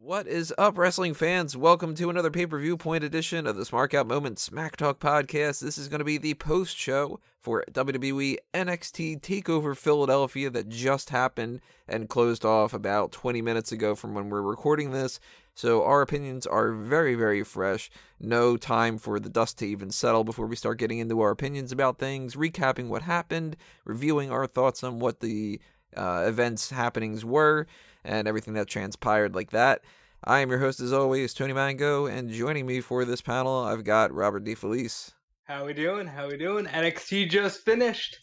What is up, wrestling fans? Welcome to another Pay-Per-Viewpoint edition of the Smark Out Moment Smack Talk podcast. This is going to be the post-show for WWE NXT TakeOver Philadelphia that just happened and closed off about 20 minutes ago from when we're recording this. So our opinions are very, very fresh. No time for the dust to even settle before we start getting into our opinions about things, recapping what happened, reviewing our thoughts on what the events happenings were, and everything that transpired like that. I am your host, as always, Tony Mango, and joining me for this panel, I've got Robert DeFelice. How we doing? NXT just finished.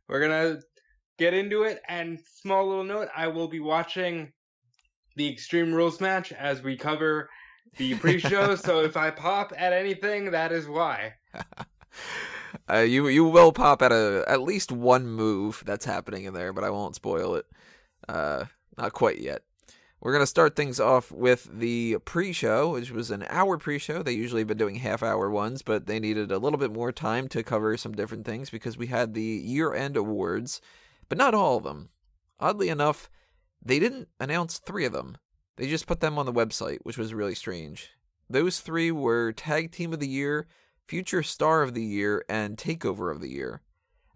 We're gonna get into it, and small little note, I will be watching the Extreme Rules match as we cover the pre-show, so if I pop at anything, that is why. You will pop at least one move that's happening in there, but I won't spoil it. Not quite yet. We're going to start things off with the pre-show, which was an hour pre-show. They usually have been doing half-hour ones, but they needed a little bit more time to cover some different things because we had the year-end awards, but not all of them. Oddly enough, they didn't announce 3 of them. They just put them on the website, which was really strange. Those 3 were Tag Team of the Year, Future Star of the Year, and Takeover of the Year.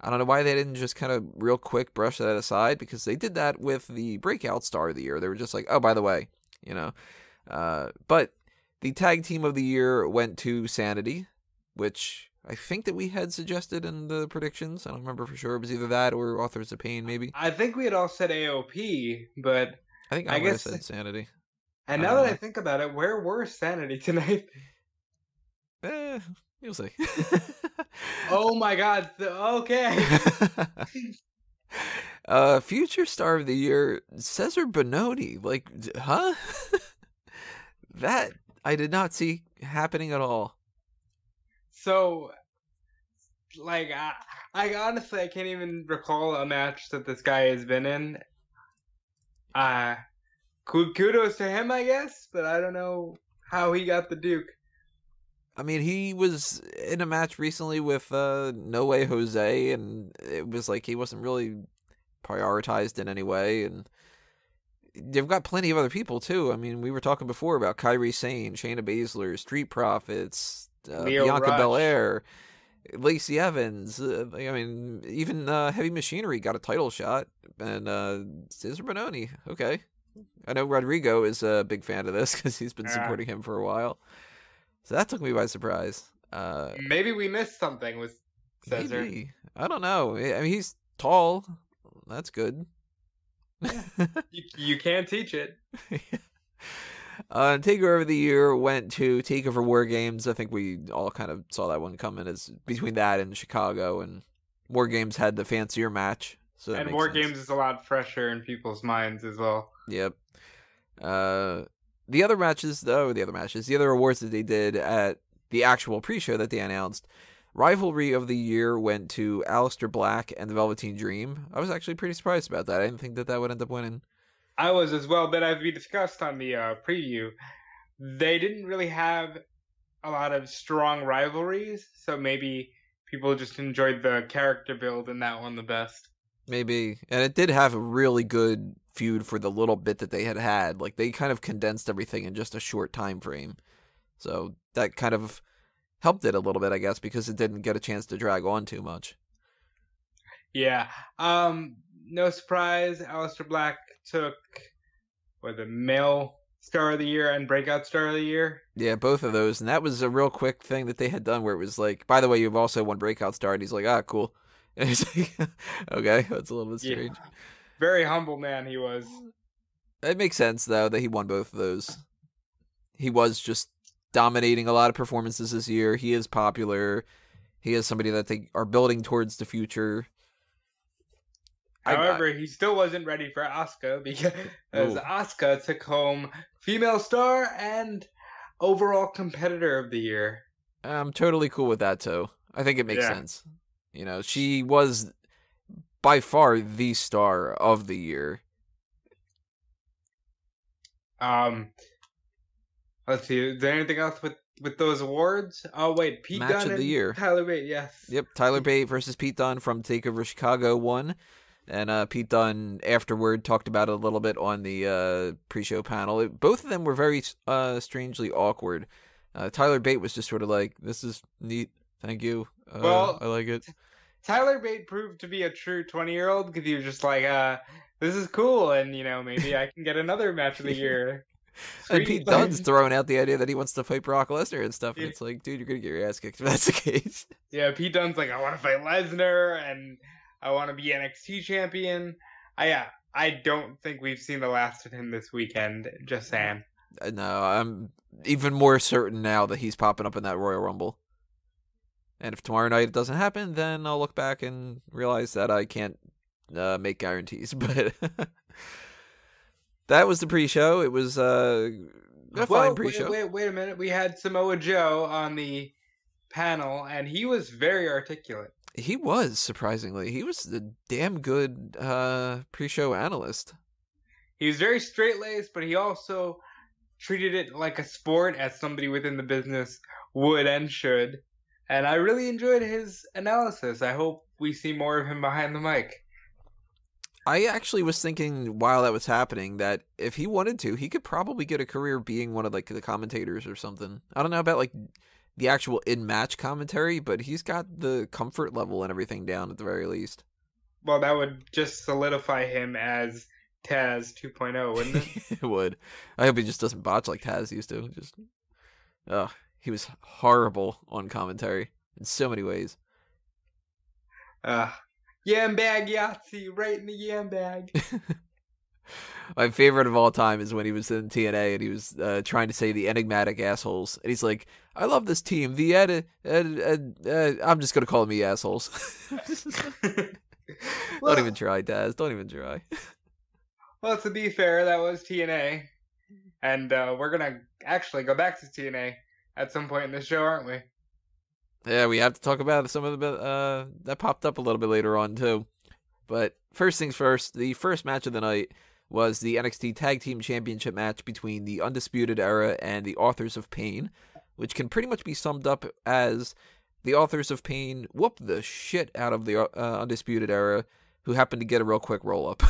I don't know why they didn't just kind of real quick brush that aside, because they did that with the Breakout Star of the Year. They were just like, oh, by the way, you know. But the Tag Team of the Year went to Sanity, which I think that we had suggested in the predictions. I don't remember for sure. It was either that or Authors of Pain, maybe. I think we had all said AOP, but I think I might have said Sanity. And now that I think about it, where were Sanity tonight? You'll see. Oh my god, okay. Future Star of the Year, Cesar Bononi. Like, huh? That I did not see happening at all. So, like, I honestly, I can't even recall a match that this guy has been in. Kudos to him, I guess, but I don't know how he got the Duke. I mean, he was in a match recently with No Way Jose, and it was like he wasn't really prioritized in any way. And they've got plenty of other people, too. I mean, we were talking before about Kairi Sane, Shayna Baszler, Street Profits, Bianca Rush. Belair, Lacey Evans. I mean, even Heavy Machinery got a title shot. And Cesar Bononi, okay. I know Rodrigo is a big fan of this because he's been supporting him for a while. So that took me by surprise. Maybe we missed something with Cesar. Maybe. I don't know. I mean, he's tall. That's good. You can't teach it. Takeover of the Year went to Takeover War Games. I think we all kind of saw that one coming as between that and Chicago. And War Games had the fancier match. So and War Games is a lot fresher in people's minds as well. Yep. The other awards that they did at the actual pre-show that they announced, Rivalry of the Year went to Alistair Black and the Velveteen Dream. I was actually pretty surprised about that. I didn't think that would end up winning. I was as well, but as we discussed on the preview, they didn't really have a lot of strong rivalries, so maybe people just enjoyed the character build in that one the best. Maybe. And it did have a really good feud for the little bit that they had. Like, they kind of condensed everything in just a short time frame. So that kind of helped it a little bit, I guess, because it didn't get a chance to drag on too much. Yeah. No surprise, Aleister Black took the male Star of the Year and Breakout Star of the Year. Yeah, both of those. And that was a real quick thing that they had done where it was like, by the way, you've also won Breakout Star. And he's like, cool. And he's like, okay, that's a little bit strange. Yeah. Very humble man he was. It makes sense, though, that he won both of those. He was just dominating a lot of performances this year. He is popular. He is somebody that they are building towards the future. However, he still wasn't ready for Asuka because Asuka took home Female Star and Overall Competitor of the Year. I'm totally cool with that, too. I think it makes sense. You know, she was by far the star of the year. Let's see. Is there anything else with those awards? Oh wait, Pete Match Dunne of the year. Tyler Bate, yes. Yep, Tyler Bate versus Pete Dunne from TakeOver Chicago won. And Pete Dunne afterward talked about it a little bit on the pre-show panel. Both of them were very strangely awkward. Tyler Bate was just sort of like, "This is neat, thank you. Well, I like it." Tyler Bate proved to be a true 20-year-old because he was just like, "This is cool, and maybe I can get another match of the year." And Pete Dunne's throwing out the idea that he wants to fight Brock Lesnar and stuff, and it's like, dude, you're gonna get your ass kicked if that's the case. Yeah, Pete Dunne's like, "I want to fight Lesnar, and I want to be NXT champion." I don't think we've seen the last of him this weekend. Just saying. No, I'm even more certain now that he's popping up in that Royal Rumble. And if tomorrow night it doesn't happen, then I'll look back and realize that I can't make guarantees. But that was the pre-show. It was a fine pre-show. Wait a minute. We had Samoa Joe on the panel, and he was very articulate. He was, surprisingly. He was a damn good pre-show analyst. He was very straight-laced, but he also treated it like a sport, as somebody within the business would and should. And I really enjoyed his analysis. I hope we see more of him behind the mic. I actually was thinking while that was happening that if he wanted to, he could probably get a career being one of the commentators or something. I don't know about the actual in-match commentary, but he's got the comfort level and everything down at the very least. Well, that would just solidify him as Taz 2.0, wouldn't it? It would. I hope he just doesn't botch like Taz used to. He was horrible on commentary in so many ways. Yam bag Yahtzee, right in the yam bag. My favorite of all time is when he was in TNA and he was trying to say the enigmatic assholes. And he's like, "I love this team. I'm just going to call them the assholes." Don't even try, Taz. Don't even try. Well, to be fair, that was TNA. And we're going to actually go back to TNA at some point in the show, aren't we? Yeah, we have to talk about some of the that popped up a little bit later on too. But first things first, the first match of the night was the NXT Tag Team Championship match between the Undisputed Era and the Authors of Pain, which can pretty much be summed up as the Authors of Pain whooped the shit out of the Undisputed Era, who happened to get a real quick roll-up.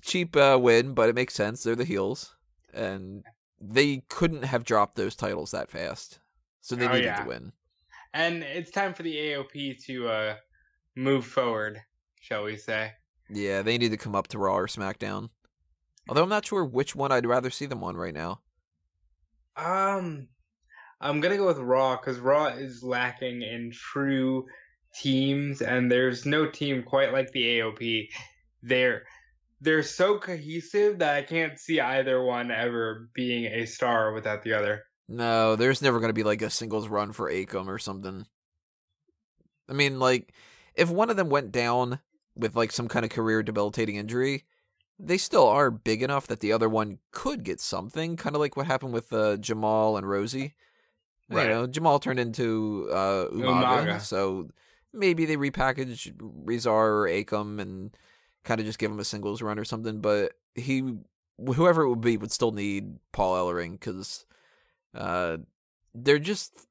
Cheap win, but it makes sense. They're the heels, and they couldn't have dropped those titles that fast. So they needed to win. And it's time for the AOP to move forward, shall we say. Yeah, they need to come up to Raw or SmackDown. Although I'm not sure which one I'd rather see them on right now. I'm going to go with Raw, because Raw is lacking in true teams, and there's no team quite like the AOP. They're so cohesive that I can't see either one ever being a star without the other. No, there's never going to be a singles run for Akam or something. I mean, if one of them went down with some kind of career debilitating injury, they still are big enough that the other one could get something, kind of like what happened with Jamal and Rosie. Right. Jamal turned into Umaga, so maybe they repackage Rezar or Akam and kind of just give him a singles run or something, but whoever it would be would still need Paul Ellering, because they're just,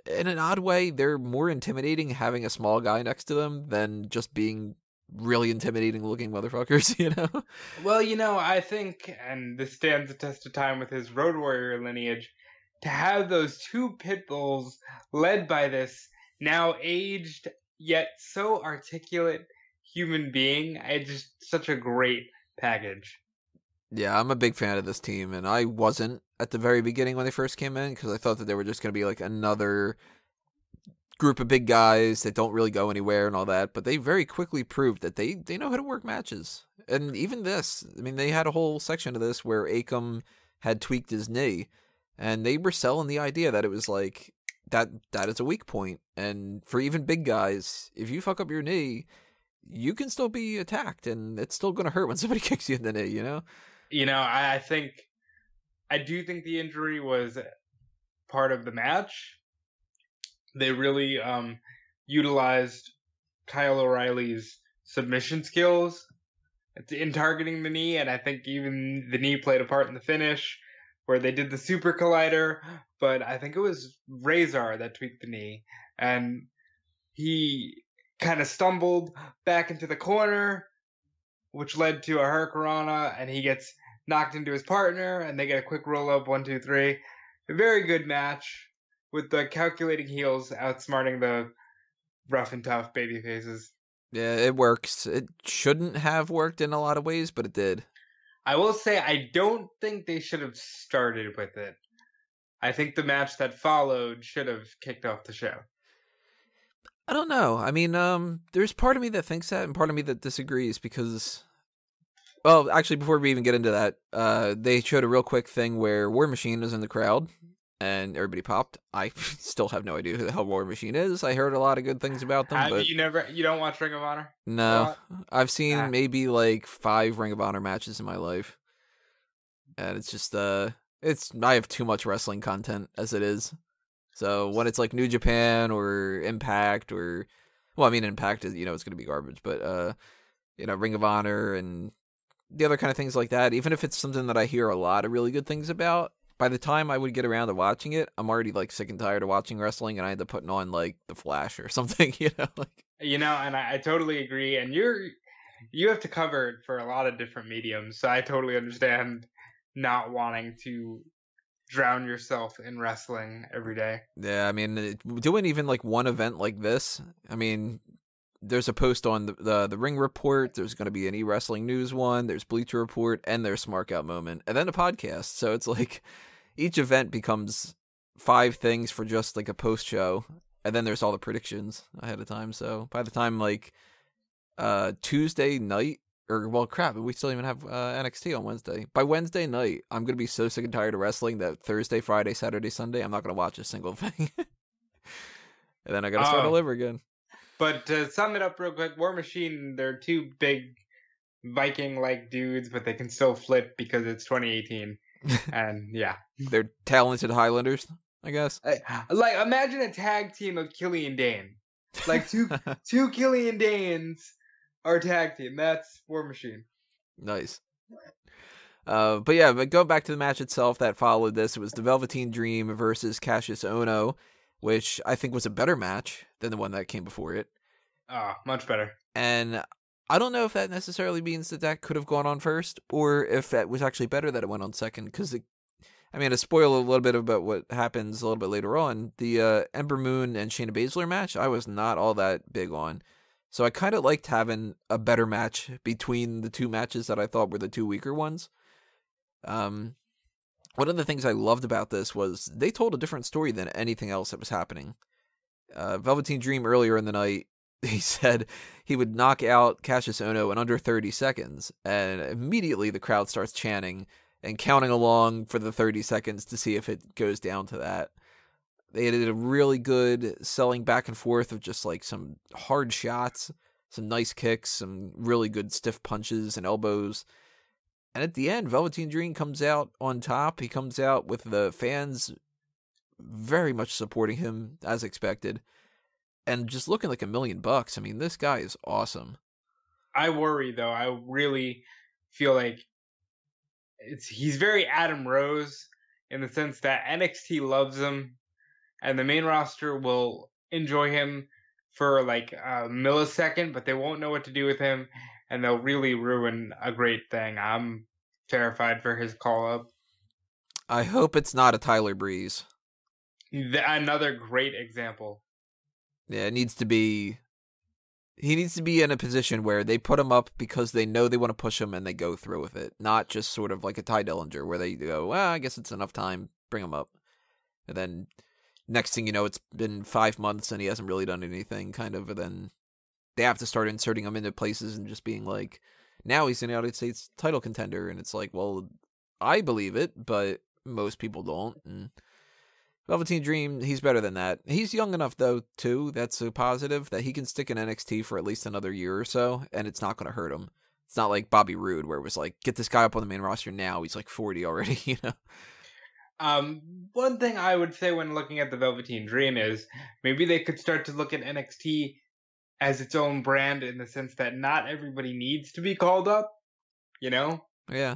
in an odd way, they're more intimidating having a small guy next to them than just being really intimidating looking motherfuckers, Well, I think, and this stands the test of time with his Road Warrior lineage, to have those two pit bulls led by this now aged yet so articulate human being, it's just such a great package. Yeah, I'm a big fan of this team, and I wasn't at the very beginning when they first came in, because I thought that they were just going to be another group of big guys that don't really go anywhere and all that, but they very quickly proved that they know how to work matches. And even this, I mean, they had a whole section of this where Akam had tweaked his knee, and they were selling the idea that it was that is a weak point, and for even big guys, if you fuck up your knee, you can still be attacked, and it's still going to hurt when somebody kicks you in the knee, I do think the injury was part of the match. They really utilized Kyle O'Reilly's submission skills in targeting the knee, and I think even the knee played a part in the finish, where they did the super collider, but I think it was Razor that tweaked the knee, and he kind of stumbled back into the corner, which led to a hurricanrana, and he gets knocked into his partner, and they get a quick roll up, 1, 2, 3. A very good match with the calculating heels outsmarting the rough and tough baby faces. Yeah, it works. It shouldn't have worked in a lot of ways, but it did. I will say I don't think they should have started with it. I think the match that followed should have kicked off the show. I don't know. I mean, there's part of me that thinks that and part of me that disagrees because, well, actually, before we even get into that, they showed a real quick thing where War Machine was in the crowd and everybody popped. I still have no idea who the hell War Machine is. I heard a lot of good things about them. But you don't watch Ring of Honor? No, I've seen maybe like 5 Ring of Honor matches in my life. And it's just, I have too much wrestling content as it is. So when it's like New Japan or Impact or, well, I mean, Impact is, it's going to be garbage, but, Ring of Honor and the other kind of things like that, even if it's something that I hear a lot of really good things about, by the time I would get around to watching it, I'm already like sick and tired of watching wrestling, and I end up putting on like The Flash or something, and I totally agree. And you have to cover it for a lot of different mediums, so I totally understand not wanting to drown yourself in wrestling every day. Yeah, I mean, doing even like one event like this, I mean, there's a post on the Ring Report, there's going to be an e-wrestling news one, there's Bleacher Report, and there's Smark Out Moment, and then a podcast. So it's like each event becomes 5 things for just like a post show, and then there's all the predictions ahead of time. So by the time like Tuesday night, or, well, crap, we still even have NXT on Wednesday. By Wednesday night, I'm going to be so sick and tired of wrestling that Thursday, Friday, Saturday, Sunday, I'm not going to watch a single thing. And then I got to start all over again. But to sum it up real quick, War Machine, they're 2 big Viking-like dudes, but they can still flip because it's 2018. And, yeah. They're talented Highlanders, I guess. Like, imagine a tag team of Killian Dane. Like, two Killian Danes are tag team. That's War Machine. Nice. But going back to the match itself that followed this, it was the Velveteen Dream versus Kassius Ohno, which I think was a better match than the one that came before it. Oh, much better. And I don't know if that necessarily means that could have gone on first, or if that was actually better that it went on second, because to spoil a little bit about what happens a little bit later on, the Ember Moon and Shayna Baszler match, I was not all that big on. So I kind of liked having a better match between the 2 matches that I thought were the 2 weaker ones. One of the things I loved about this was they told a different story than anything else that was happening. Velveteen Dream earlier in the night, he said he would knock out Kassius Ohno in under 30 seconds, and immediately the crowd starts chanting and counting along for the 30 seconds to see if it goes down to that. They did a really good selling back and forth of just like some hard shots, some nice kicks, some really good stiff punches and elbows. And at the end, Velveteen Dream comes out on top. He comes out with the fans very much supporting him as expected. And just looking like $1 million. I mean, this guy is awesome. I worry though. I really feel like he's very Adam Rose in the sense that NXT loves him and the main roster will enjoy him for like a millisecond, but they won't know what to do with him, and they'll really ruin a great thing. I'm terrified for his call up. I hope it's not a Tyler Breeze. Another great example. Yeah, he needs to be in a position where they put him up because they know they want to push him and they go through with it. Not just sort of like a Ty Dillinger where they go, well, I guess it's enough time, bring him up. And then next thing you know, it's been 5 months and he hasn't really done anything, kind of. And then they have to start inserting him into places and just being like, now he's an United States title contender. And it's like, well, I believe it, but most people don't. And Velveteen Dream, he's better than that. He's young enough, though, too, that's a positive, that he can stick in NXT for at least another year or so, and it's not going to hurt him. It's not like Bobby Roode, where it was like, get this guy up on the main roster now. He's like 40 already, One thing I would say when looking at the Velveteen Dream is maybe they could start to look at NXT as its own brand in the sense that not everybody needs to be called up, Yeah.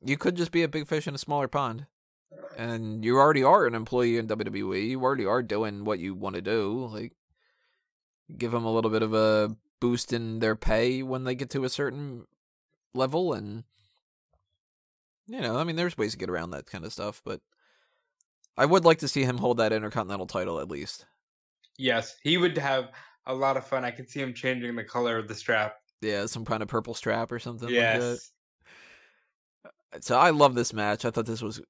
You could just be a big fish in a smaller pond. And you already are an employee in WWE. You already are doing what you want to do. Like, give them a little bit of a boost in their pay when they get to a certain level, and I mean, there's ways to get around that kind of stuff, but I would like to see him hold that Intercontinental title at least. Yes, he would have a lot of fun. I can see him changing the color of the strap. Yeah, some kind of purple strap or something like Yes. that. So I love this match. I thought this was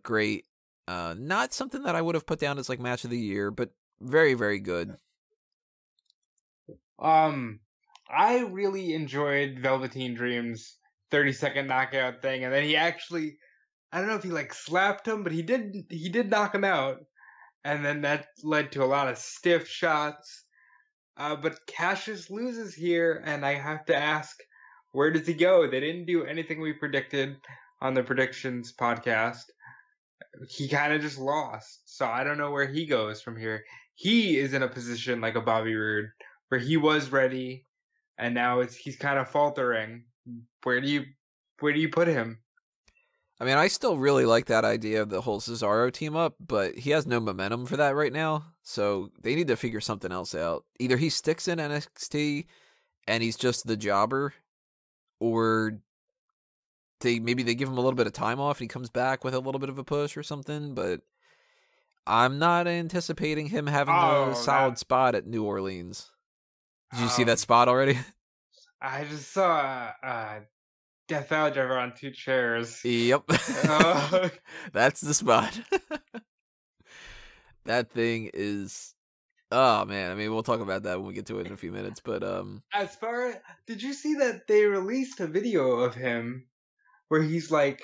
great. Not something that I would have put down as like match of the year, but very, very good. I really enjoyed Velveteen Dream's 30-second knockout thing, and then he actually, I don't know if he like slapped him, but he did knock him out, and then that led to a lot of stiff shots. But Kassius loses here, and I have to ask, where does he go? They didn't do anything we predicted on the predictions podcast. He kind of just lost, so I don't know where he goes from here. He is in a position like a Bobby Roode, where he was ready, and now he's kind of faltering. Where do you put him? I mean, I still really like that idea of the whole Cesaro team up, but he has no momentum for that right now, so they need to figure something else out. Either he sticks in NXT and he's just the jobber, or maybe they give him a little bit of time off and he comes back with a little bit of a push or something, but I'm not anticipating him having a solid spot at New Orleans. Did you see that spot already? I just saw Death Valley Driver on 2 chairs. Yep. That's the spot. That thing is... Oh, man. I mean, we'll talk about that when we get to it in a few minutes, but... Did you see that they released a video of him where he's like,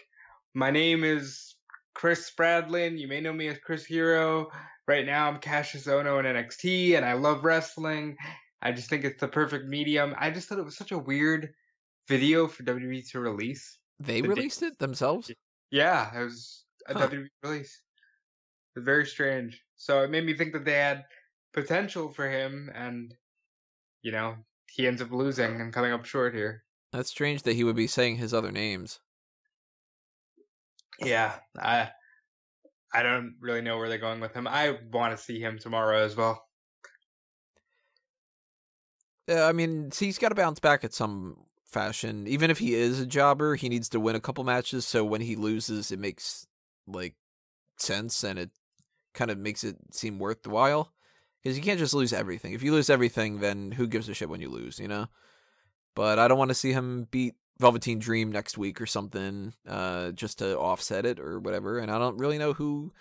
my name is Chris Spradlin, you may know me as Chris Hero. Right now I'm Kassius Ohno in NXT, and I love wrestling. I just think it's the perfect medium. I just thought it was such a weird video for WWE to release. They released it themselves? Yeah, it was a WWE release. It was very strange. So it made me think that they had potential for him, and, he ends up losing and coming up short here. That's strange that he would be saying his other names. Yeah, I don't really know where they're going with him. I want to see him tomorrow as well. Yeah, I mean, he's got to bounce back at some fashion. Even if he is a jobber, he needs to win a couple matches, so when he loses, it makes, sense, and it kind of makes it seem worth the while. Because you can't just lose everything. If you lose everything, then who gives a shit when you lose, But I don't want to see him beat Velveteen Dream next week or something, just to offset it or whatever, and I don't really know who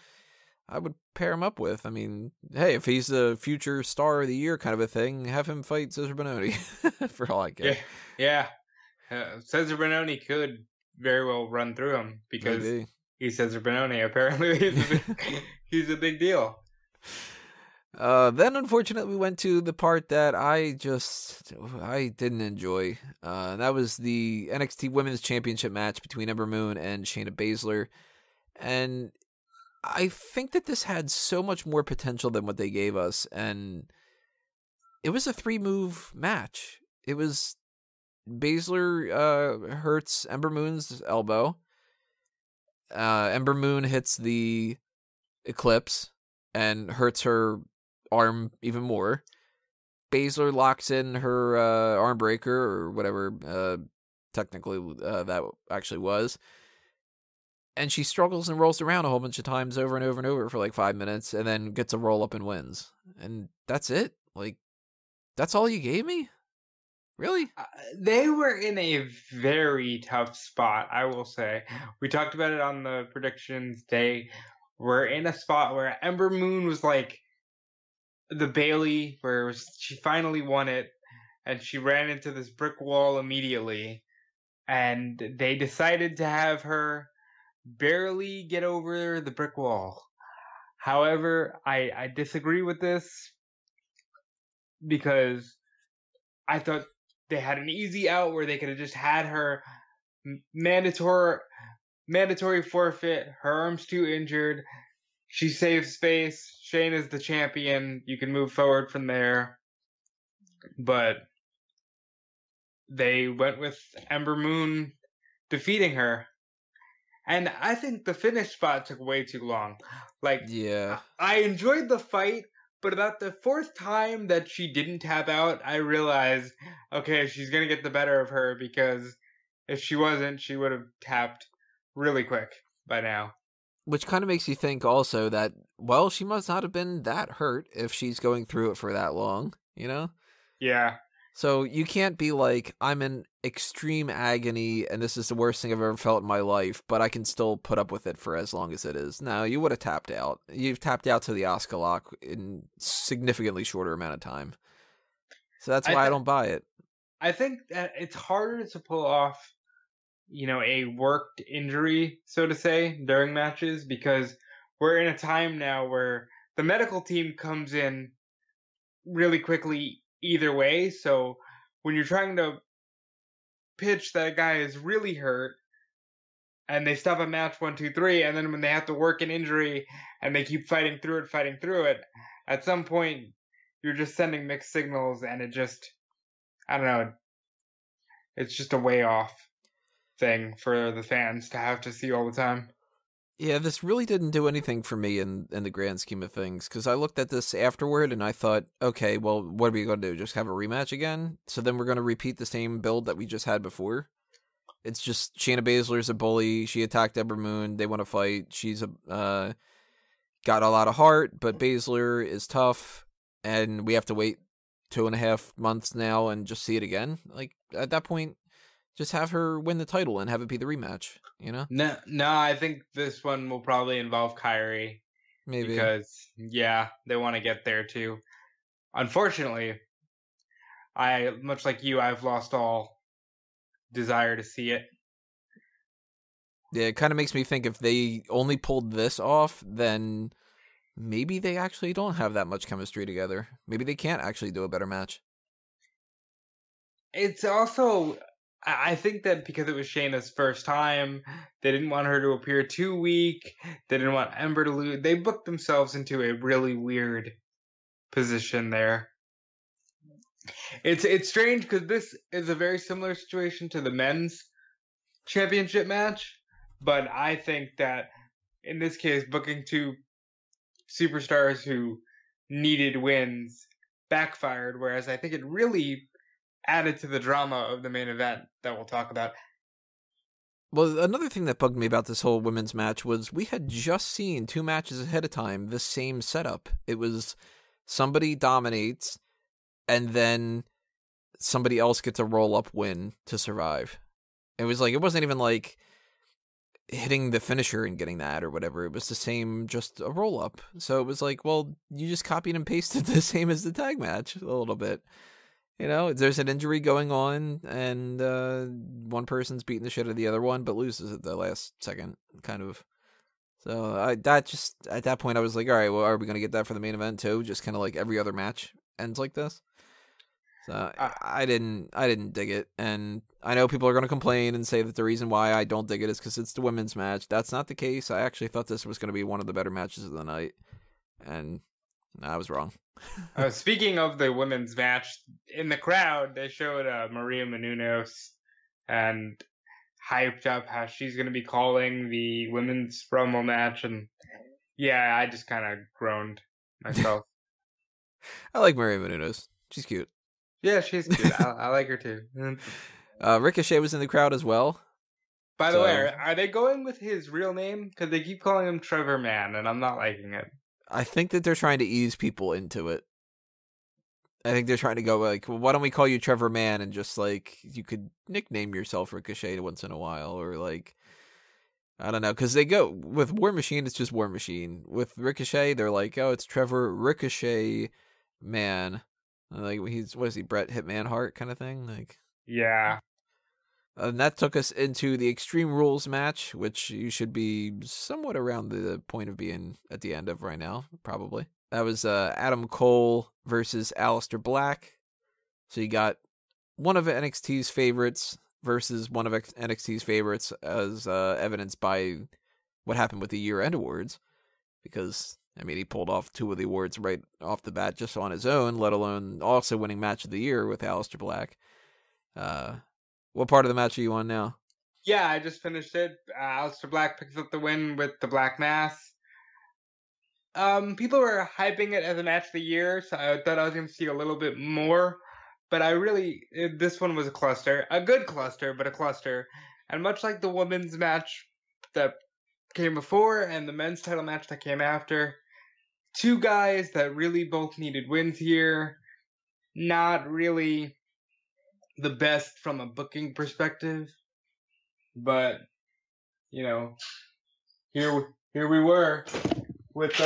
I would pair him up with. I mean, hey, if he's the future star of the year kind of a thing, have him fight Cesar Bononi, for all I care. Yeah. Cesar Bononi could very well run through him, because he's Cesar Bononi. Apparently he's a big deal. Then unfortunately we went to the part that I didn't enjoy. That was the NXT Women's Championship match between Ember Moon and Shayna Baszler. And I think that this had so much more potential than what they gave us. And it was a 3-move match. It was Baszler hurts Ember Moon's elbow. Ember Moon hits the Eclipse and hurts her arm even more. Baszler locks in her arm breaker, or whatever technically that actually was, and she struggles and rolls around a whole bunch of times over and over and over for like 5 minutes, and then gets a roll up and wins. And that's it? That's all you gave me? Really? They were in a very tough spot, I will say. We talked about it on the predictions day. We're in a spot where Ember Moon was like the Bayley, where she finally won it, and she ran into this brick wall immediately, and they decided to have her barely get over the brick wall. However, I disagree with this, because I thought they had an easy out where they could have just had her mandatory forfeit. Her arm's too injured. She saves space. Shayna's the champion. You can move forward from there. But they went with Ember Moon defeating her. And I think the finish spot took way too long. Yeah. I enjoyed the fight, But about the fourth time that she didn't tap out, I realized, okay, she's going to get the better of her, because if she wasn't, she would have tapped really quick by now. Which kind of makes you think also that, well, she must not have been that hurt if she's going through it for that long, you know? Yeah. So you can't be like, I'm in extreme agony and this is the worst thing I've ever felt in my life, but I can still put up with it for as long as it is. No, you would have tapped out. You've tapped out to the Oscar lock in significantly shorter amount of time. So that's why I don't buy it. I think that it's harder to pull off, a worked injury, so to say, during matches, because we're in a time now where the medical team comes in really quickly either way. So when you're trying to pitch that a guy is really hurt and they stop a match 1, 2, 3, and then when they have to work an injury and they keep fighting through it, at some point you're just sending mixed signals, and it just, I don't know, it's just a way off thing for the fans to have to see all the time. Yeah, this really didn't do anything for me in the grand scheme of things, because I looked at this afterward and I thought, okay, well, what are we going to do? Just have a rematch again? So then we're going to repeat the same build that we just had before? It's just Shayna Baszler's a bully. She attacked Ember Moon. They want to fight. She's got a lot of heart, but Baszler is tough, and we have to wait 2.5 months now and just see it again. Like, at that point, just have her win the title and have it be the rematch, you know? No, I think this one will probably involve Kyrie. Maybe. Because, yeah, they want to get there too. Unfortunately, much like you, I've lost all desire to see it. Yeah, it kind of makes me think if they only pulled this off, then maybe they actually don't have that much chemistry together. Maybe they can't actually do a better match. It's also, I think that because it was Shayna's first time, they didn't want her to appear too weak. They didn't want Ember to lose. They booked themselves into a really weird position there. It's strange because this is a very similar situation to the men's championship match, but I think that in this case, booking two superstars who needed wins backfired, whereas I think it really added to the drama of the main event that we'll talk about. Well, another thing that bugged me about this whole women's match was we had just seen 2 matches ahead of time the same setup. It was somebody dominates, and then somebody else gets a roll-up win to survive. It wasn't even like hitting the finisher and getting that or whatever. It was the same, just a roll-up. So it was like, well, you just copied and pasted the same as the tag match a little bit. You know, there's an injury going on, and one person's beating the shit out of the other one, but loses at the last second, kind of. So at that point, I was like, all right, well, are we going to get that for the main event too? Just kind of like every other match ends like this. So I didn't dig it, and I know people are going to complain and say that the reason why I don't dig it is because it's the women's match. That's not the case. I actually thought this was going to be one of the better matches of the night, and I was wrong. Speaking of the women's match, in the crowd, they showed Maria Menounos and hyped up how she's going to be calling the women's Rumble match, and yeah, I just kind of groaned myself. I like Maria Menounos. She's cute. Yeah, she's cute. I like her too. Ricochet was in the crowd as well. By the way, are they going with his real name? Because they keep calling him Trevor Mann, and I'm not liking it. I think that they're trying to ease people into it. I think they're trying to go like, well, why don't we call you Trevor Mann, and just like you could nickname yourself Ricochet once in a while, or like, I don't know, because they go with War Machine, it's just War Machine. With Ricochet, they're like, oh, it's Trevor Ricochet Man. Like what is he, Bret Hitman Hart kind of thing? Like, yeah. And that took us into the Extreme Rules match, which you should be somewhat around the point of being at the end of right now, probably. That was Adam Cole versus Alistair Black. So you got one of NXT's favorites versus one of NXT's favorites, as evidenced by what happened with the year-end awards. Because, I mean, he pulled off 2 of the awards right off the bat just on his own, let alone also winning Match of the Year with Alistair Black. What part of the match are you on now? Yeah, I just finished it. Alistair Black picks up the win with the Black Mass. People were hyping it as a match of the year, so I thought I was going to see a little bit more. But this one was a cluster. A good cluster, but a cluster. And much like the women's match that came before and the men's title match that came after, two guys that really both needed wins here. Not really the best from a booking perspective. But, here we were with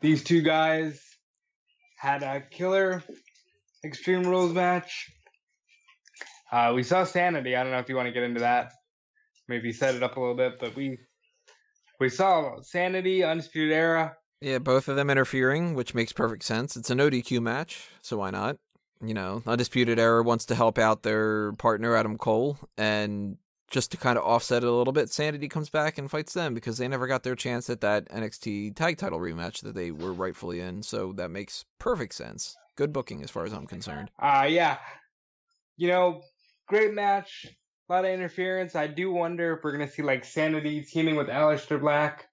these two guys had a killer Extreme Rules match. We saw Sanity. I don't know if you want to get into that. Maybe set it up a little bit, but we saw Sanity, Undisputed Era. Yeah, both of them interfering, which makes perfect sense. It's a no DQ match, so why not? Undisputed Era wants to help out their partner, Adam Cole, and just to kind of offset it a little bit, Sanity comes back and fights them because they never got their chance at that NXT tag title rematch that they were rightfully in, so that makes perfect sense. Good booking as far as I'm concerned. Yeah. Great match, a lot of interference. I do wonder if we're going to see like Sanity teaming with Aleister Black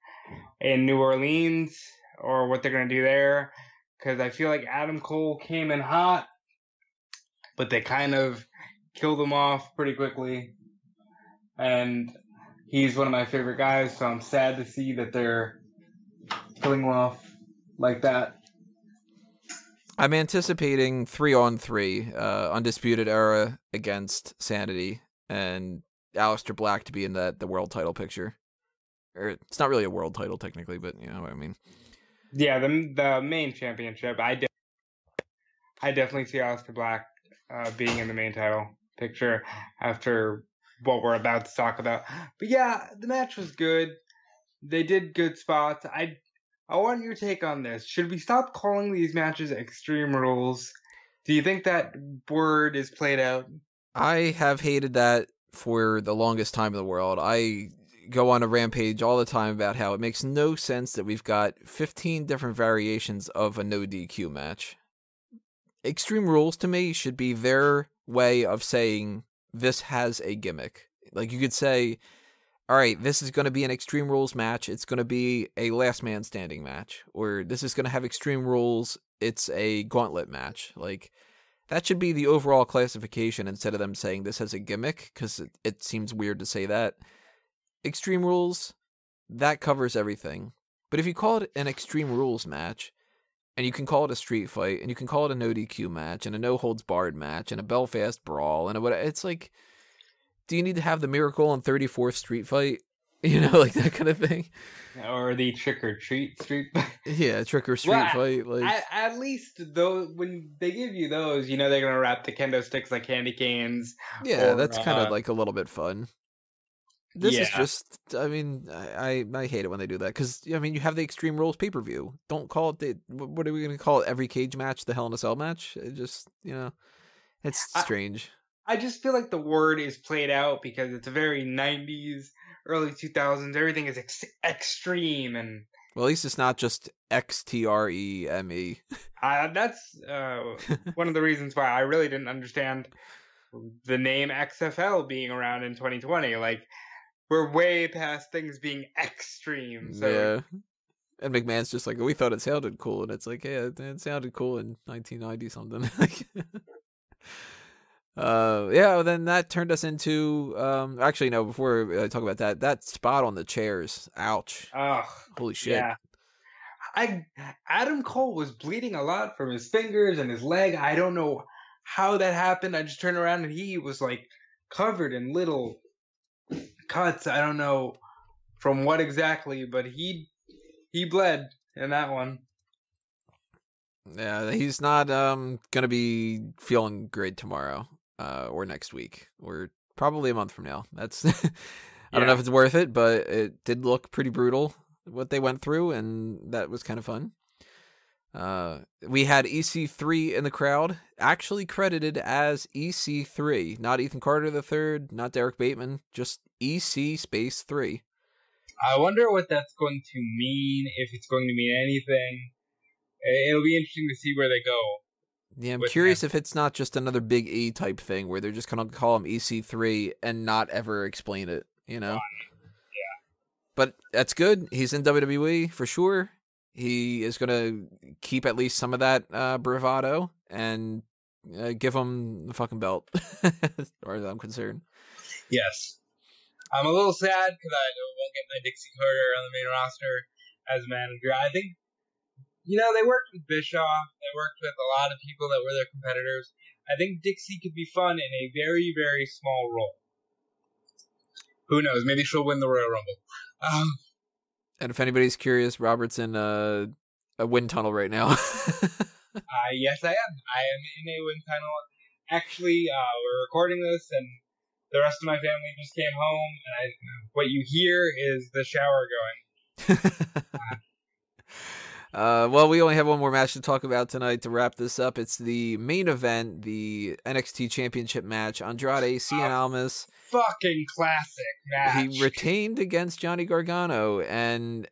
in New Orleans or what they're going to do there, because I feel like Adam Cole came in hot, but they kind of killed him off pretty quickly. And he's one of my favorite guys, so I'm sad to see that they're killing him off like that. I'm anticipating 3-on-3, Undisputed Era against Sanity, and Aleister Black to be in the world title picture. Or it's not really a world title technically, but you know what I mean. Yeah, the main championship. I definitely see Aleister Black being in the main title picture after what we're about to talk about. But yeah, the match was good. They did good spots. I want your take on this. Should we stop calling these matches Extreme Rules? Do you think that word is played out? I have hated that for the longest time in the world. I go on a rampage all the time about how it makes no sense that we've got 15 different variations of a no DQ match. Extreme Rules to me should be their way of saying this has a gimmick. Like you could say, all right, this is going to be an Extreme Rules match. It's going to be a last man standing match. Or this is going to have Extreme Rules. It's a gauntlet match. Like, that should be the overall classification instead of them saying this has a gimmick, because it seems weird to say that. Extreme Rules, that covers everything. But if you call it an Extreme Rules match, and you can call it a street fight, and you can call it a no DQ match, and a no holds barred match, and a Belfast brawl, and it's like, do you need to have the Miracle on 34th Street Fight? Like that kind of thing. Or the Trick or Treat Street Fight. Yeah, Trick or Street Fight. Like at least though, when they give you those, they're gonna wrap the kendo sticks like candy canes. Yeah, that's kind of like a little bit fun. This is just, I hate it when they do that, because, you have the Extreme Rules pay-per-view. Don't call it what are we going to call it, every cage match, the Hell in a Cell match? It just, it's strange. I just feel like the word is played out because it's a very 90s, early 2000s. Everything is extreme. And well, at least it's not just XTREME. That's one of the reasons why I really didn't understand the name XFL being around in 2020. Like, we're way past things being extreme. So. Yeah. And McMahon's just like, we thought it sounded cool. And it's like, yeah, it sounded cool in 1990 something. Then that turned us into, actually, no, before I talk about that spot on the chairs, ouch. Holy shit. Yeah. Adam Cole was bleeding a lot from his fingers and his leg. I don't know how that happened. I just turned around and he was like covered in little cuts. I don't know from what exactly, but he bled in that one. Yeah, he's not gonna be feeling great tomorrow, or next week, or probably a month from now. That's I don't know if it's worth it, but it did look pretty brutal what they went through, and that was kind of fun. We had EC3 in the crowd, actually credited as EC3, not Ethan Carter III, not Derek Bateman, just EC space 3. I wonder what that's going to mean, if it's going to mean anything. It'll be interesting to see where they go. Yeah, I'm curious if it's not just another Big E type thing where they're just going to call him EC3 and not ever explain it, Yeah. But that's good. He's in WWE for sure. He is going to keep at least some of that bravado and give him the fucking belt, as far as I'm concerned. Yes. I'm a little sad because I won't get my Dixie Carter on the main roster as a manager. I think, they worked with Bischoff. They worked with a lot of people that were their competitors. I think Dixie could be fun in a very, very small role. Who knows? Maybe she'll win the Royal Rumble. And if anybody's curious, Robert's in a wind tunnel right now. Yes, I am. I am in a wind tunnel. Actually, we're recording this, and the rest of my family just came home, and what you hear is the shower going. Well, we only have one more match to talk about tonight to wrap this up. It's the main event, the NXT Championship match. Andrade, Cien, Almas. Fucking classic match. He retained against Johnny Gargano, and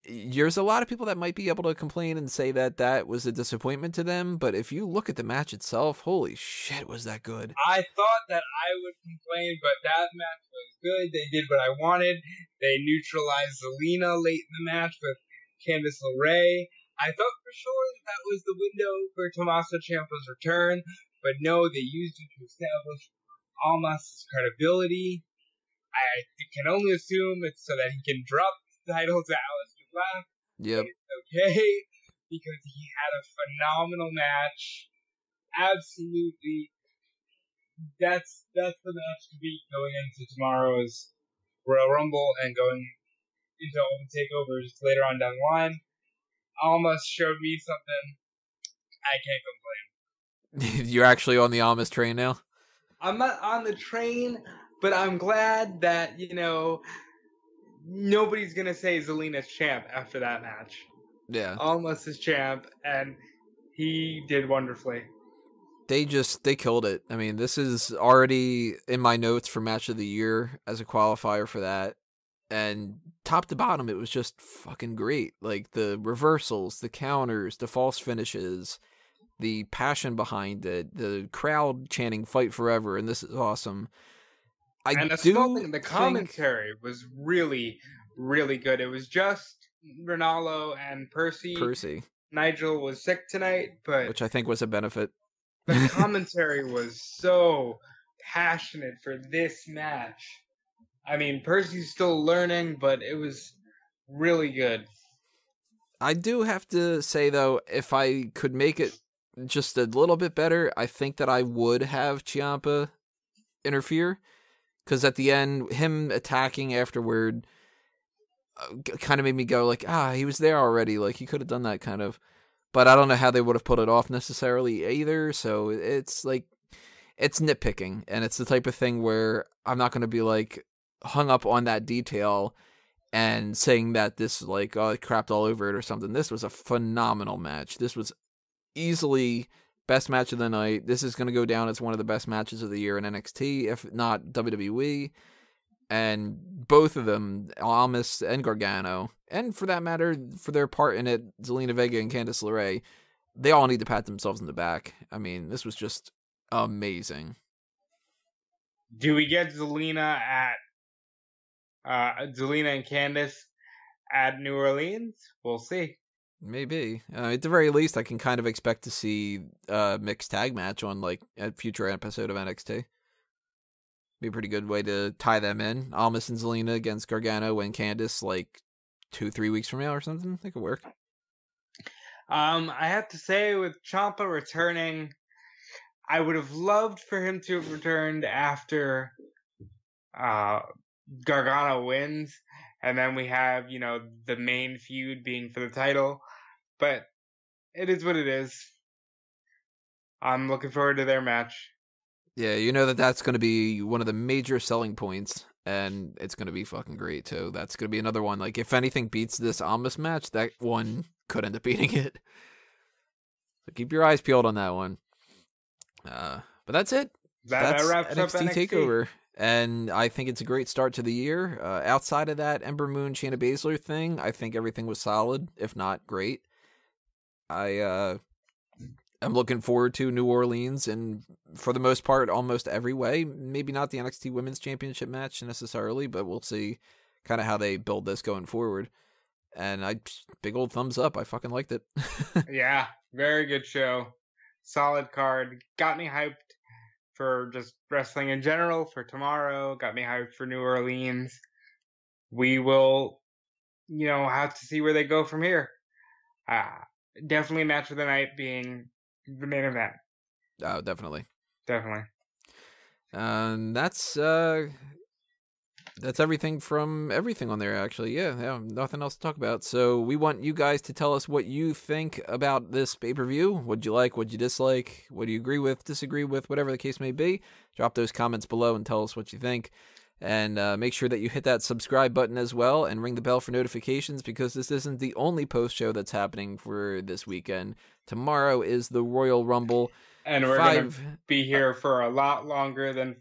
there's a lot of people that might be able to complain and say that was a disappointment to them, but if you look at the match itself, holy shit, was that good. I thought that I would complain, but that match was good. They did what I wanted. They neutralized Zelina late in the match with Candice LeRae. I thought for sure that was the window for Tommaso Ciampa's return, but no, they used it to establish Almas' credibility. I can only assume it's so that he can drop the title to Alistair Black. Yep. It's okay, because he had a phenomenal match. Absolutely. That's the match to beat going into tomorrow's Royal Rumble and going into all the takeovers later on down the line. Almas showed me something. I can't complain. You're actually on the Almas train now? I'm not on the train, but I'm glad that, nobody's going to say Zelina's champ after that match. Yeah. Almas is champ, and he did wonderfully. They killed it. I mean, this is already in my notes for match of the year as a qualifier for that. And top to bottom, it was just fucking great. Like the reversals, the counters, the false finishes, the passion behind it, the crowd chanting "Fight Forever," and this is awesome. The commentary was really, really good. It was just Ronaldo and Percy. Nigel was sick tonight, which I think was a benefit. The commentary was so passionate for this match. I mean, Percy's still learning, but it was really good. I do have to say, though, if I could make it just a little bit better, I think that I would have Ciampa interfere. Because at the end, him attacking afterward kind of made me go like, he was there already. Like, he could have done that kind of. But I don't know how they would have put it off necessarily either. So it's like, it's nitpicking. And it's the type of thing where I'm not going to be like, hung up on that detail and saying that this like it crapped all over it or something. This was a phenomenal match. This was easily best match of the night. This is going to go down as one of the best matches of the year in NXT, if not WWE. And both of them, Almas and Gargano, and for that matter, for their part in it, Zelina Vega and Candice LeRae, they all need to pat themselves in the back. I mean, this was just amazing. Do we get Zelina and Candice at New Orleans? We'll see. Maybe. At the very least, I can kind of expect to see a mixed tag match on like a future episode of NXT. Be a pretty good way to tie them in. Almas and Zelina against Gargano and Candice like 2-3 weeks from now or something. That could work. I have to say, with Ciampa returning, I would have loved for him to have returned after Gargano wins, and then we have, the main feud being for the title. But it is what it is. I'm looking forward to their match. Yeah, that's going to be one of the major selling points, and it's going to be fucking great, too. That's going to be another one. Like, if anything beats this Almas match, that one could end up beating it. So keep your eyes peeled on that one. But that's it. That wraps NXT up NXT TakeOver. And I think it's a great start to the year. Outside of that Ember Moon, Shayna Baszler thing, I think everything was solid, if not great. I'm looking forward to New Orleans, and for the most part, almost every way. Maybe not the NXT Women's Championship match necessarily, but we'll see kind of how they build this going forward. And big old thumbs up. I fucking liked it. Yeah, very good show. Solid card. Got me hyped for just wrestling in general for tomorrow. Got me hyped for New Orleans. We will, have to see where they go from here. Definitely match of the night being the main event. Oh, definitely. Definitely. That's everything from everything on there, actually. Yeah, nothing else to talk about. So we want you guys to tell us what you think about this pay-per-view. What'd you like? What'd you dislike? What do you agree with, disagree with, whatever the case may be? Drop those comments below and tell us what you think. And make sure that you hit that subscribe button as well and ring the bell for notifications, because this isn't the only post-show that's happening for this weekend. Tomorrow is the Royal Rumble. And we're going to be here for a lot longer than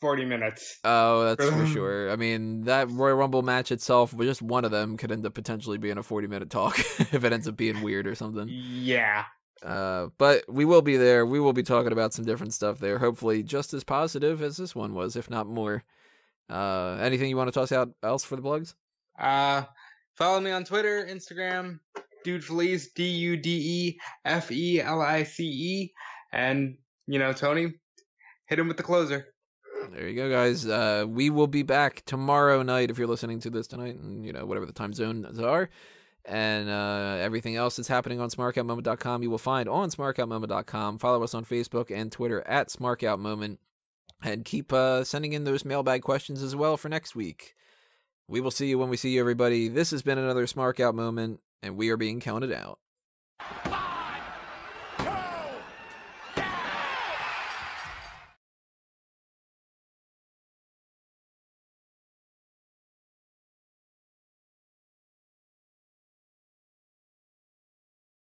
40 minutes. Oh, that's for sure. I mean, that Royal Rumble match itself, just one of them could end up potentially being a 40-minute talk if it ends up being weird or something. Yeah. But we will be there. We will be talking about some different stuff there. Hopefully just as positive as this one was, if not more. Anything you want to toss out else for the plugs? Follow me on Twitter, Instagram, Dudefelice, DUDEFELICE. And, Tony, hit him with the closer. There you go, guys. We will be back tomorrow night if you're listening to this tonight, and whatever the time zones are. And everything else that's happening on smarkoutmoment.com you will find on smarkoutmoment.com. Follow us on Facebook and Twitter at smarkoutmoment, and keep sending in those mailbag questions as well for next week. We will see you when we see you, everybody. This has been another Smark Out Moment, and we are being counted out.